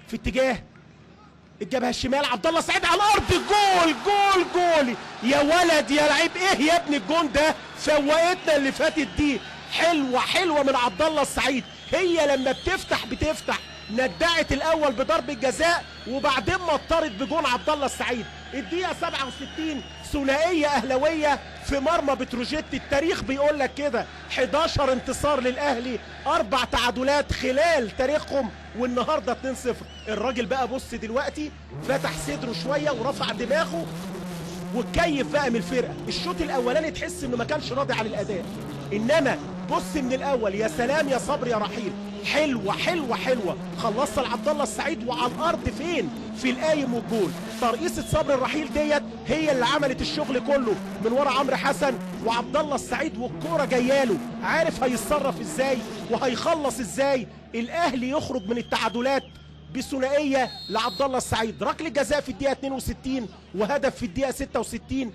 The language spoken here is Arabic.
في اتجاه الجبهه الشمال، عبد الله السعيد على الارض، جول جول جول يا ولد يا لعيب. ايه يا ابني الجون ده؟ فوقتنا اللي فاتت دي. حلوه حلوه من عبد الله السعيد. هي لما بتفتح ندعت الاول بضربه جزاء وبعدين مطرت بجون عبد الله السعيد. الدقيقه 67 ثنائيه اهلاويه في مرمى بتروجيت. التاريخ بيقول لك كده، 11 انتصار للاهلي، 4 تعادلات خلال تاريخهم، والنهارده 2-0. الراجل بقى بص دلوقتي فتح صدره شويه ورفع دماغه واتكيف بقى من الفرقه. الشوط الاولاني تحس انه ما كانش راضي عن الاداء، انما بص من الاول. يا سلام يا صبري يا رحيل، حلوه حلوه حلوه. خلصت لعبد الله السعيد وعلى الارض فين؟ في القايم والجول. ترقيصه صبري الرحيل ديت هي اللي عملت الشغل كله من ورا عمرو حسن وعبد الله السعيد، والكوره جايه له، عارف هيتصرف ازاي وهيخلص ازاي. الاهلي يخرج من التعادلات بثنائيه لعبد الله السعيد، ركله جزاء في الدقيقه 62 وهدف في الدقيقه 66.